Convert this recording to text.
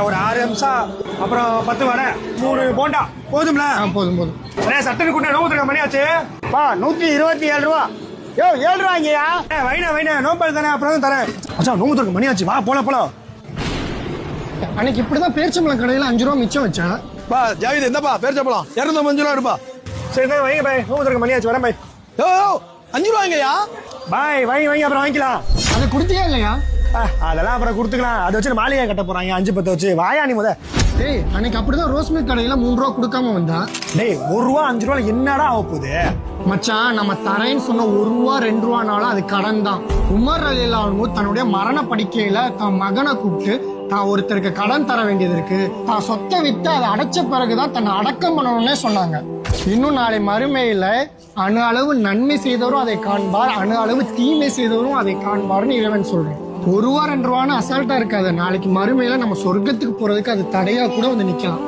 ஒரு 6 நிமிஷம் அப்புறம் 10 வடை 3 போண்டா போதும்ல? போதும் போதும். சட்டன்னு கூட்ட நோம்பு மணியாச்சு. 127 ரூபா. யோ 7 ரூபாய்ங்கயா. வைனா நோம்பல் தானே, அப்புறம் தரேன். மச்சான் நோம்பு மணியாச்சு, வா போலாம். அன்னைக்கு இப்படிதான் பேரிச்சம்பழம் கடையில 5 ரூபா மிச்சம் வச்சேன். பா ஜாவித் என்னப்பா பேரிச்சம்பழம் 205 ரூபா இருப்பா. சரி தான் வைங்க பாய், நோம்பு மணியாச்சு, வரேன் பாய். 5 ரூபாய்ங்கயா பாய், வைங்க அப்புறம் வாங்கிக்கலாம். அதை கொடுத்தியா இல்லையா? அதெல்லாம் அப்புறம் கொடுத்துக்கலாம். அதை வச்சு மாளிகை கட்ட போறாங்க 5-10 வச்சு. வாயா நீ முத. டேய் அன்னைக்கு அப்படிதான் ரோஸ் மில்க் கடையில 3 ரூபா கொடுக்காம வந்தா. டேய் 1 ரூபா 5 ரூபா என்னடா ஆக போகுது மச்சான்? நம்ம தரேன்னு சொன்ன 1 ரூபா 2 ரூபானாலும் அது கடன் தான். உமர் ரலியல்லாஹு தன்னுடைய மரண படுக்கையில தன் மகனை கூப்பிட்டு தான் ஒருத்தருக்கு கடன் தர வேண்டியது இருக்கு, தான் சொத்தை வித்து அதை அடைச்ச பிறகுதான் தன்னை அடக்கம் பண்ணணும்னே சொன்னாங்க. இன்னும் நாளை மறுமையில அணு அளவு நன்மை செய்தவரும் அதை காண்பார், அணு அளவு தீமை செய்தவரும் அதை காண்பார்னு இறைவன் சொல்றேன். 1 ரூபா 2 ரூபான்னு அசால்ட்டா இருக்காது. நாளைக்கு மறுமையில நம்ம சொர்க்கத்துக்கு போறதுக்கு அது தடையா கூட வந்து நிக்கலாம்.